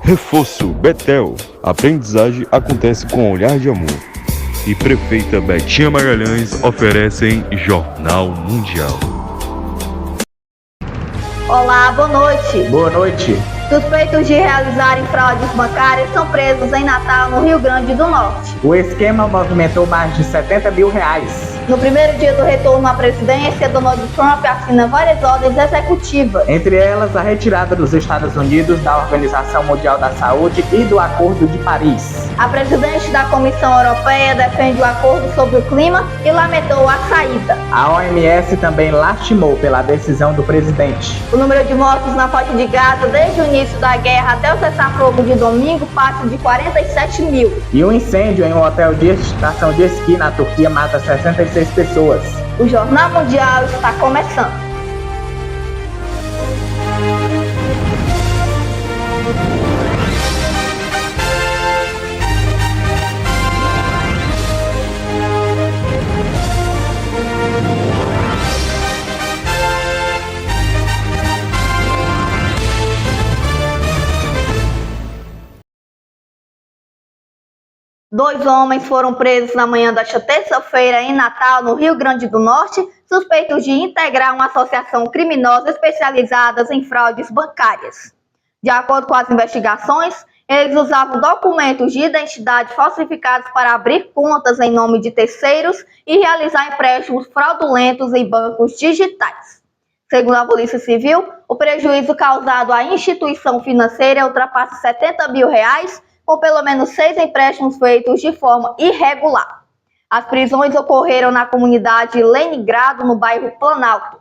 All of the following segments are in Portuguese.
Reforço Betel. Aprendizagem acontece com olhar de amor. E Prefeita Betinha Magalhães oferecem Jornal Mundial. Olá, boa noite. Boa noite. Suspeitos de realizarem fraudes bancárias são presos em Natal, no Rio Grande do Norte. O esquema movimentou mais de R$70 mil. No primeiro dia do retorno à presidência, Donald Trump assina várias ordens executivas. Entre elas, a retirada dos Estados Unidos da Organização Mundial da Saúde e do Acordo de Paris. A presidente da Comissão Europeia defende o acordo sobre o clima e lamentou a saída. A OMS também lastimou pela decisão do presidente. O número de mortos na faixa de Gaza desde o início da guerra até o cessar-fogo de domingo passa de 47 mil. E um incêndio em um hotel de estação de esqui na Turquia mata 66 pessoas. O Jornal Mundial está começando. Dois homens foram presos na manhã desta terça-feira em Natal, no Rio Grande do Norte, suspeitos de integrar uma associação criminosa especializada em fraudes bancárias. De acordo com as investigações, eles usavam documentos de identidade falsificados para abrir contas em nome de terceiros e realizar empréstimos fraudulentos em bancos digitais. Segundo a Polícia Civil, o prejuízo causado à instituição financeira ultrapassa R$70 mil, com pelo menos 6 empréstimos feitos de forma irregular. As prisões ocorreram na comunidade Leningrado, no bairro Planalto.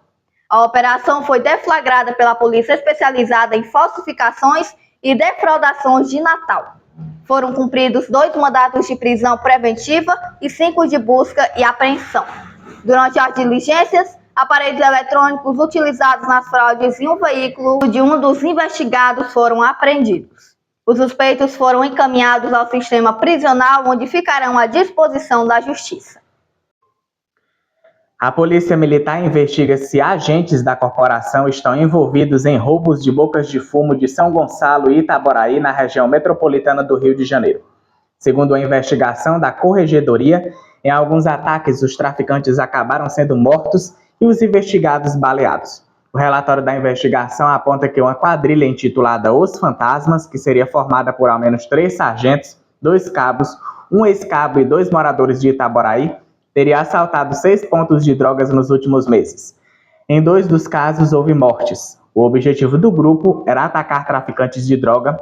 A operação foi deflagrada pela polícia especializada em falsificações e defraudações de Natal. Foram cumpridos 2 mandatos de prisão preventiva e 5 de busca e apreensão. Durante as diligências, aparelhos eletrônicos utilizados nas fraudes e um veículo de um dos investigados foram apreendidos. Os suspeitos foram encaminhados ao sistema prisional, onde ficarão à disposição da Justiça. A Polícia Militar investiga se agentes da corporação estão envolvidos em roubos de bocas de fumo de São Gonçalo e Itaboraí, na região metropolitana do Rio de Janeiro. Segundo a investigação da Corregedoria, em alguns ataques os traficantes acabaram sendo mortos e os investigados baleados. O relatório da investigação aponta que uma quadrilha intitulada Os Fantasmas, que seria formada por ao menos 3 sargentos, 2 cabos, um ex-cabo e 2 moradores de Itaboraí, teria assaltado 6 pontos de drogas nos últimos meses. Em 2 dos casos houve mortes. O objetivo do grupo era atacar traficantes de droga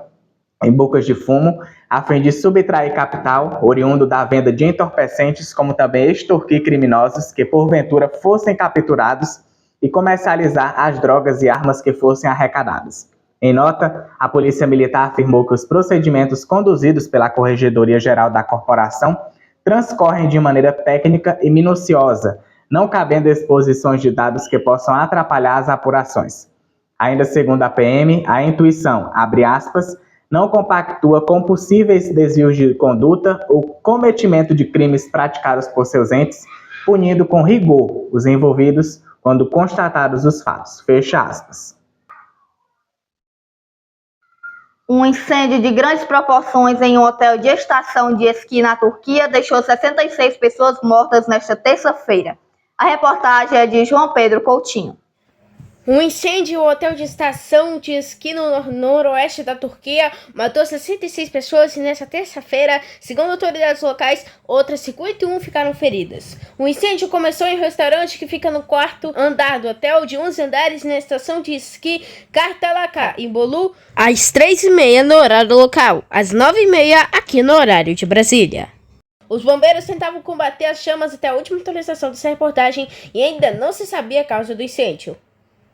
em bocas de fumo, a fim de subtrair capital, oriundo da venda de entorpecentes, como também extorquir criminosos que porventura fossem capturados e comercializar as drogas e armas que fossem arrecadadas. Em nota, a Polícia Militar afirmou que os procedimentos conduzidos pela Corregedoria Geral da Corporação transcorrem de maneira técnica e minuciosa, não cabendo exposições de dados que possam atrapalhar as apurações. Ainda segundo a PM, a intuição, abre aspas, não compactua com possíveis desvios de conduta ou cometimento de crimes praticados por seus entes, punindo com rigor os envolvidos quando constatados os fatos. Fecha aspas. Um incêndio de grandes proporções em um hotel de estação de esqui na Turquia deixou 66 pessoas mortas nesta terça-feira. A reportagem é de João Pedro Coutinho. Um incêndio em um hotel de estação de esqui no noroeste da Turquia matou 66 pessoas e nesta terça-feira, segundo autoridades locais, outras 51 ficaram feridas. O incêndio começou em um restaurante que fica no 4º andar do hotel de 11 andares na estação de esqui Kartalaka, em Bolu, às 3h30 no horário local, às 9h30 aqui no horário de Brasília. Os bombeiros tentavam combater as chamas até a última atualização dessa reportagem e ainda não se sabia a causa do incêndio.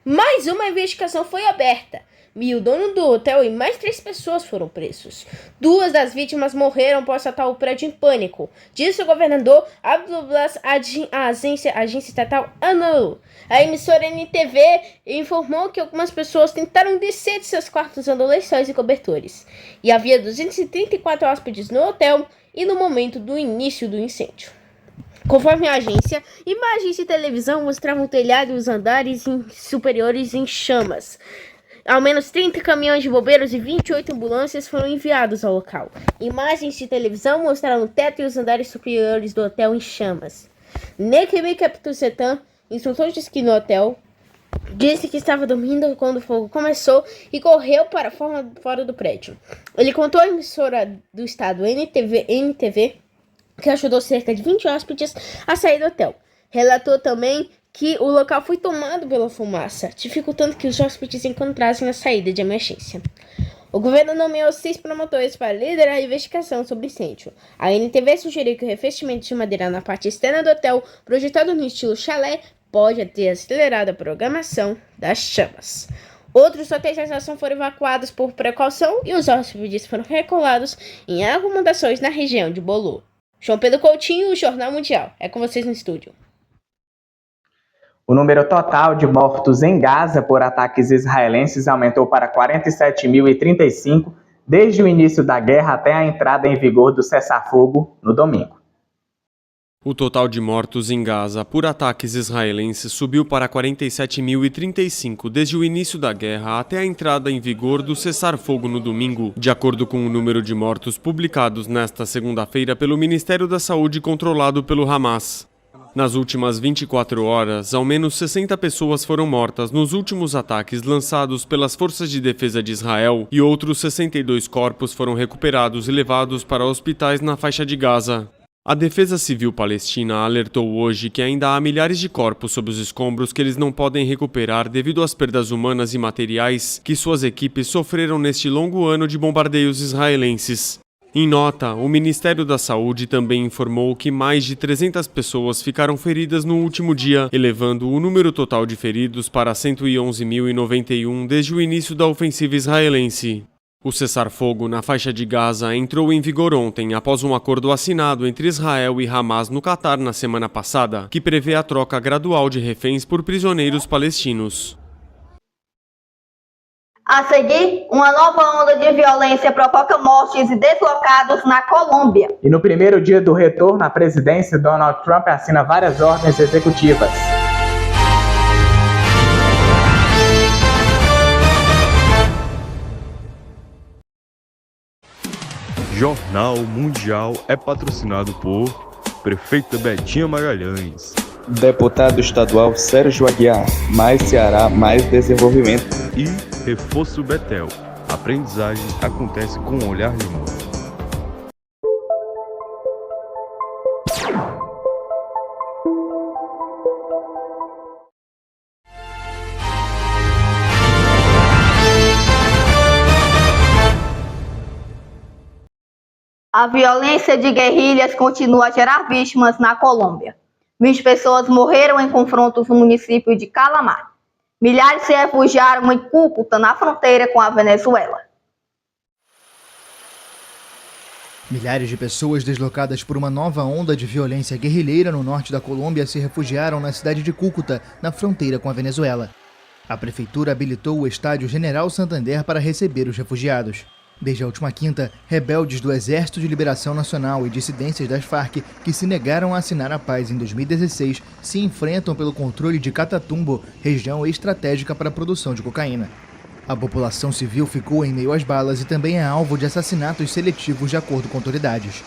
Mais uma investigação foi aberta. O dono do hotel e mais 3 pessoas foram presos. 2 das vítimas morreram após assaltar o prédio em pânico, disse o governador Abdullah à agência estatal Anadolu. A emissora NTV informou que algumas pessoas tentaram descer de seus quartos usando lençóis e cobertores. E havia 234 hóspedes no hotel e no momento do início do incêndio. Conforme a agência, imagens de televisão mostravam o telhado e os andares superiores em chamas. Ao menos 30 caminhões de bombeiros e 28 ambulâncias foram enviados ao local. Imagens de televisão mostraram o teto e os andares superiores do hotel em chamas. Nekemi Kaptusetan, instrutor de esqui no hotel, disse que estava dormindo quando o fogo começou e correu para fora do prédio. Ele contou à emissora do estado NTV que ajudou cerca de 20 hóspedes a sair do hotel. Relatou também que o local foi tomado pela fumaça, dificultando que os hóspedes encontrassem a saída de emergência. O governo nomeou 6 promotores para liderar a investigação sobre o incêndio. A NTV sugeriu que o revestimento de madeira na parte externa do hotel, projetado no estilo chalé, pode ter acelerado a programação das chamas. Outros hotéis da estação foram evacuados por precaução e os hóspedes foram recolados em acomodações na região de Bolu. João Pedro Coutinho, o Jornal Mundial. É com vocês no estúdio. O número total de mortos em Gaza por ataques israelenses aumentou para 47.035 desde o início da guerra até a entrada em vigor do cessar-fogo no domingo. O total de mortos em Gaza por ataques israelenses subiu para 47.035 desde o início da guerra até a entrada em vigor do cessar-fogo no domingo, de acordo com o número de mortos publicados nesta segunda-feira pelo Ministério da Saúde controlado pelo Hamas. Nas últimas 24 horas, ao menos 60 pessoas foram mortas nos últimos ataques lançados pelas Forças de Defesa de Israel e outros 62 corpos foram recuperados e levados para hospitais na faixa de Gaza. A Defesa Civil Palestina alertou hoje que ainda há milhares de corpos sob os escombros que eles não podem recuperar devido às perdas humanas e materiais que suas equipes sofreram neste longo ano de bombardeios israelenses. Em nota, o Ministério da Saúde também informou que mais de 300 pessoas ficaram feridas no último dia, elevando o número total de feridos para 111.091 desde o início da ofensiva israelense. O cessar-fogo na faixa de Gaza entrou em vigor ontem após um acordo assinado entre Israel e Hamas no Catar na semana passada, que prevê a troca gradual de reféns por prisioneiros palestinos. A seguir, uma nova onda de violência provoca mortes e deslocados na Colômbia. E no primeiro dia do retorno à presidência, Donald Trump assina várias ordens executivas. Jornal Mundial é patrocinado por Prefeita Betinha Magalhães, Deputado Estadual Sérgio Aguiar, mais Ceará, mais desenvolvimento. e Reforço Betel. A aprendizagem acontece com um olhar de amor. A violência de guerrilhas continua a gerar vítimas na Colômbia. 20 pessoas morreram em confrontos no município de Calamar. Milhares se refugiaram em Cúcuta, na fronteira com a Venezuela. Milhares de pessoas deslocadas por uma nova onda de violência guerrilheira no norte da Colômbia se refugiaram na cidade de Cúcuta, na fronteira com a Venezuela. A prefeitura habilitou o estádio General Santander para receber os refugiados. Desde a última quinta, rebeldes do Exército de Liberação Nacional e dissidências das Farc, que se negaram a assinar a paz em 2016, se enfrentam pelo controle de Catatumbo, região estratégica para a produção de cocaína. A população civil ficou em meio às balas e também é alvo de assassinatos seletivos, de acordo com autoridades.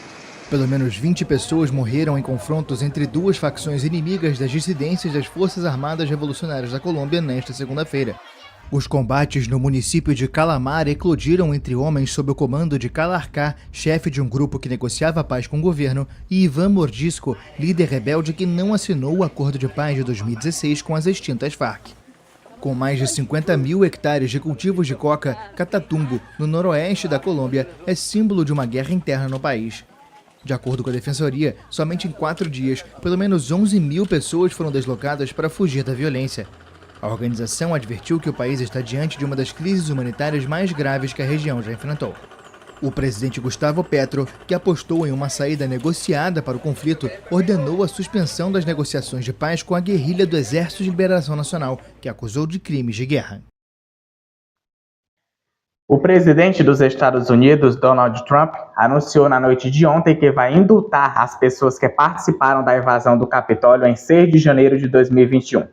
Pelo menos 20 pessoas morreram em confrontos entre duas facções inimigas das dissidências das Forças Armadas Revolucionárias da Colômbia nesta segunda-feira. Os combates no município de Calamar eclodiram entre homens sob o comando de Calarcá, chefe de um grupo que negociava a paz com o governo, e Ivan Mordisco, líder rebelde que não assinou o acordo de paz de 2016 com as extintas Farc. Com mais de 50 mil hectares de cultivos de coca, Catatumbo, no noroeste da Colômbia, é símbolo de uma guerra interna no país. De acordo com a Defensoria, somente em 4 dias, pelo menos 11 mil pessoas foram deslocadas para fugir da violência. A organização advertiu que o país está diante de uma das crises humanitárias mais graves que a região já enfrentou. O presidente Gustavo Petro, que apostou em uma saída negociada para o conflito, ordenou a suspensão das negociações de paz com a guerrilha do Exército de Liberação Nacional, que acusou de crimes de guerra. O presidente dos Estados Unidos, Donald Trump, anunciou na noite de ontem que vai indultar as pessoas que participaram da invasão do Capitólio em 6 de janeiro de 2021.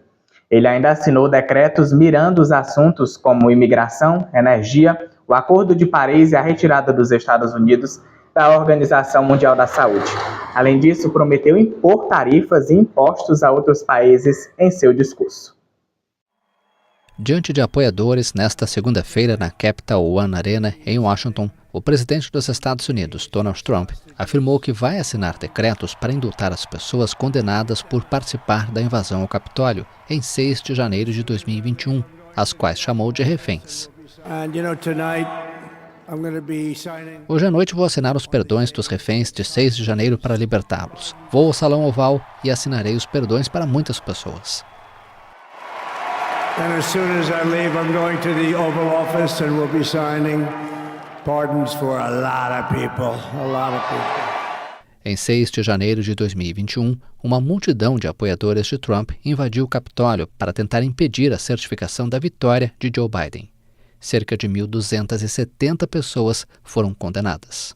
Ele ainda assinou decretos mirando os assuntos como imigração, energia, o Acordo de Paris e a retirada dos Estados Unidos da Organização Mundial da Saúde. Além disso, prometeu impor tarifas e impostos a outros países em seu discurso. Diante de apoiadores, nesta segunda-feira na Capital One Arena, em Washington, o presidente dos Estados Unidos, Donald Trump, afirmou que vai assinar decretos para indultar as pessoas condenadas por participar da invasão ao Capitólio em 6 de janeiro de 2021, as quais chamou de reféns. Hoje à noite vou assinar os perdões dos reféns de 6 de janeiro para libertá-los. Vou ao Salão Oval e assinarei os perdões para muitas pessoas. And as soon as I leave, I'm going to the Oval Office and we'll be signing pardons for a lot of people, Em 6 de janeiro de 2021, uma multidão de apoiadores de Trump invadiu o Capitólio para tentar impedir a certificação da vitória de Joe Biden. Cerca de 1.270 pessoas foram condenadas.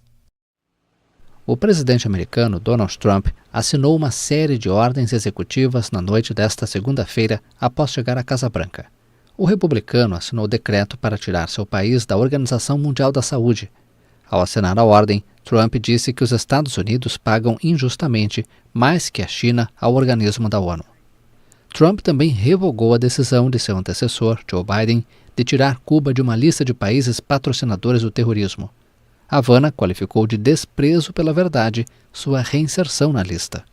O presidente americano Donald Trump assinou uma série de ordens executivas na noite desta segunda-feira após chegar à Casa Branca. O republicano assinou decreto para tirar seu país da Organização Mundial da Saúde. Ao assinar a ordem, Trump disse que os Estados Unidos pagam injustamente mais que a China ao organismo da ONU. Trump também revogou a decisão de seu antecessor, Joe Biden, de tirar Cuba de uma lista de países patrocinadores do terrorismo. Havana qualificou de desprezo pela verdade sua reinserção na lista.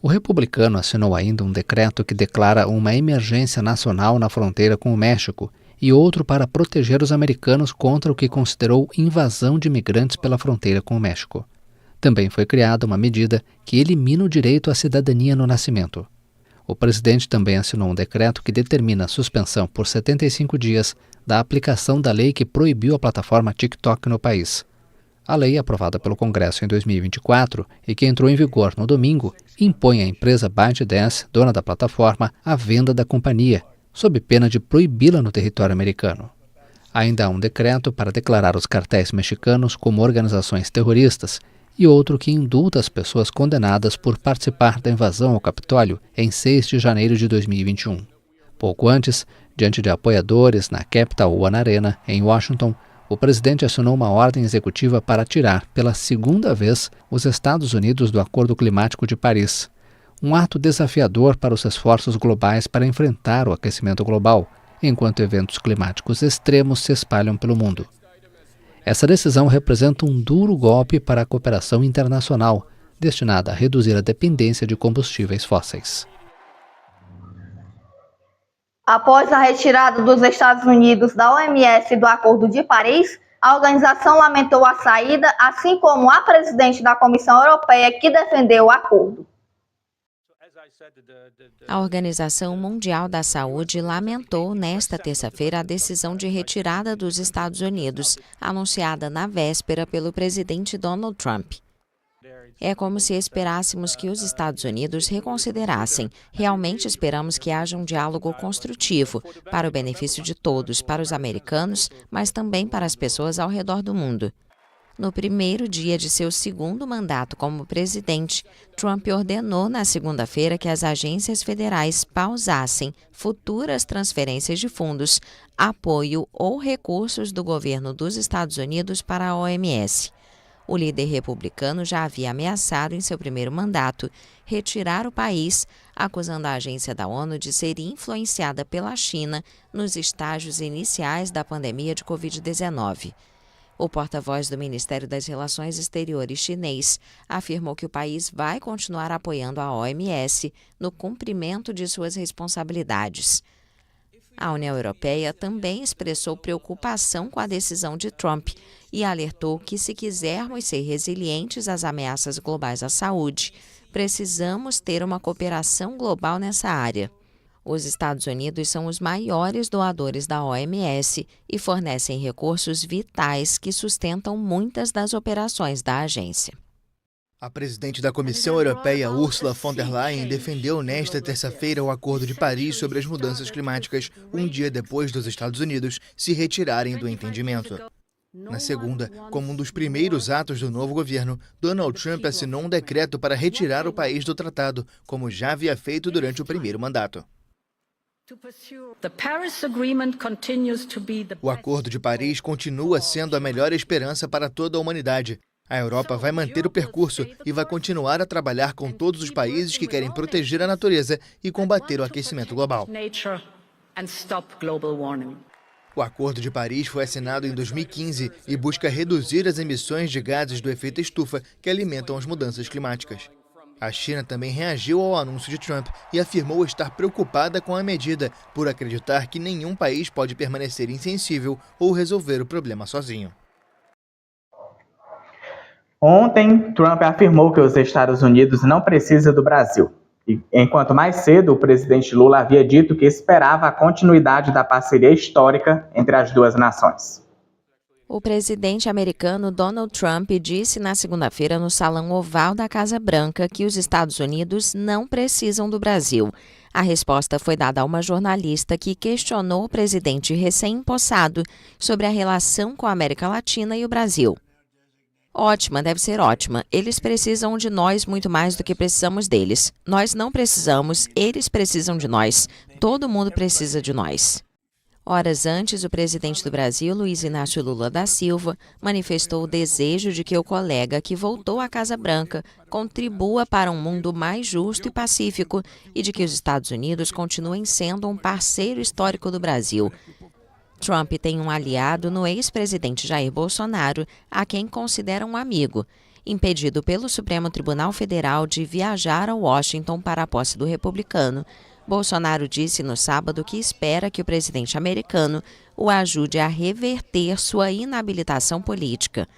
O republicano assinou ainda um decreto que declara uma emergência nacional na fronteira com o México e outro para proteger os americanos contra o que considerou invasão de imigrantes pela fronteira com o México. Também foi criada uma medida que elimina o direito à cidadania no nascimento. O presidente também assinou um decreto que determina a suspensão por 75 dias da aplicação da lei que proibiu a plataforma TikTok no país. A lei, aprovada pelo Congresso em 2024 e que entrou em vigor no domingo, impõe à empresa ByteDance, dona da plataforma, a venda da companhia, sob pena de proibi-la no território americano. Ainda há um decreto para declarar os cartéis mexicanos como organizações terroristas e outro que indulta as pessoas condenadas por participar da invasão ao Capitólio em 6 de janeiro de 2021. Pouco antes, diante de apoiadores na Capital One Arena, em Washington, o presidente assinou uma ordem executiva para tirar, pela segunda vez, os Estados Unidos do Acordo Climático de Paris, um ato desafiador para os esforços globais para enfrentar o aquecimento global, enquanto eventos climáticos extremos se espalham pelo mundo. Essa decisão representa um duro golpe para a cooperação internacional, destinada a reduzir a dependência de combustíveis fósseis. Após a retirada dos Estados Unidos da OMS do Acordo de Paris, a organização lamentou a saída, assim como a presidente da Comissão Europeia, que defendeu o acordo. A Organização Mundial da Saúde lamentou nesta terça-feira a decisão de retirada dos Estados Unidos, anunciada na véspera pelo presidente Donald Trump. É como se esperássemos que os Estados Unidos reconsiderassem. Realmente esperamos que haja um diálogo construtivo, para o benefício de todos, para os americanos, mas também para as pessoas ao redor do mundo. No primeiro dia de seu segundo mandato como presidente, Trump ordenou na segunda-feira que as agências federais pausassem futuras transferências de fundos, apoio ou recursos do governo dos Estados Unidos para a OMS. O líder republicano já havia ameaçado em seu primeiro mandato retirar o país, acusando a agência da ONU de ser influenciada pela China nos estágios iniciais da pandemia de Covid-19. O porta-voz do Ministério das Relações Exteriores chinês afirmou que o país vai continuar apoiando a OMS no cumprimento de suas responsabilidades. A União Europeia também expressou preocupação com a decisão de Trump e alertou que, se quisermos ser resilientes às ameaças globais à saúde, precisamos ter uma cooperação global nessa área. Os Estados Unidos são os maiores doadores da OMS e fornecem recursos vitais que sustentam muitas das operações da agência. A presidente da Comissão Europeia, Ursula von der Leyen, defendeu nesta terça-feira o Acordo de Paris sobre as mudanças climáticas, um dia depois dos Estados Unidos se retirarem do entendimento. Na segunda, como um dos primeiros atos do novo governo, Donald Trump assinou um decreto para retirar o país do tratado, como já havia feito durante o primeiro mandato. O Acordo de Paris continua sendo a melhor esperança para toda a humanidade. A Europa vai manter o percurso e vai continuar a trabalhar com todos os países que querem proteger a natureza e combater o aquecimento global. O Acordo de Paris foi assinado em 2015 e busca reduzir as emissões de gases do efeito estufa que alimentam as mudanças climáticas. A China também reagiu ao anúncio de Trump e afirmou estar preocupada com a medida por acreditar que nenhum país pode permanecer insensível ou resolver o problema sozinho. Ontem, Trump afirmou que os Estados Unidos não precisam do Brasil. Enquanto mais cedo, o presidente Lula havia dito que esperava a continuidade da parceria histórica entre as duas nações. O presidente americano Donald Trump disse na segunda-feira no Salão Oval da Casa Branca que os Estados Unidos não precisam do Brasil. A resposta foi dada a uma jornalista que questionou o presidente recém-empossado sobre a relação com a América Latina e o Brasil. Ótima, deve ser ótima. Eles precisam de nós muito mais do que precisamos deles. Nós não precisamos, eles precisam de nós. Todo mundo precisa de nós. Horas antes, o presidente do Brasil, Luiz Inácio Lula da Silva, manifestou o desejo de que o colega que voltou à Casa Branca contribua para um mundo mais justo e pacífico e de que os Estados Unidos continuem sendo um parceiro histórico do Brasil. Trump tem um aliado no ex-presidente Jair Bolsonaro, a quem considera um amigo. Impedido pelo Supremo Tribunal Federal de viajar a Washington para a posse do republicano, Bolsonaro disse no sábado que espera que o presidente americano o ajude a reverter sua inabilitação política.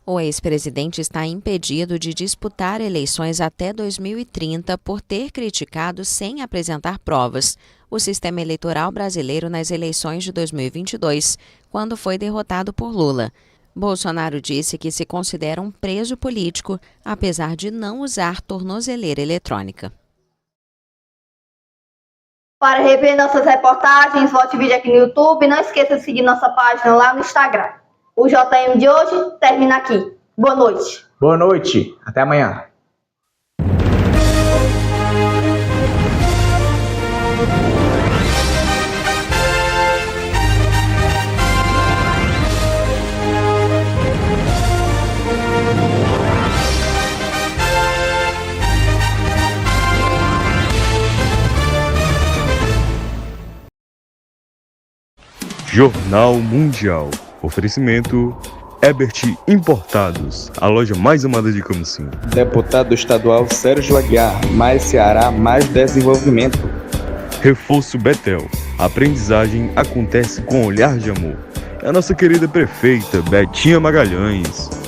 O ex-presidente está impedido de disputar eleições até 2030 por ter criticado, sem apresentar provas, o sistema eleitoral brasileiro nas eleições de 2022, quando foi derrotado por Lula. Bolsonaro disse que se considera um preso político, apesar de não usar tornozeleira eletrônica. Para rever nossas reportagens, volte vídeo aqui no YouTube e não esqueça de seguir nossa página lá no Instagram. O JM de hoje termina aqui. Boa noite. Boa noite. Até amanhã. Jornal Mundial. Oferecimento Ebert Importados, a loja mais amada de Camusim. Deputado estadual Sérgio Aguiar, mais Ceará, mais desenvolvimento. Reforço Betel. A aprendizagem acontece com olhar de amor. É a nossa querida prefeita Betinha Magalhães.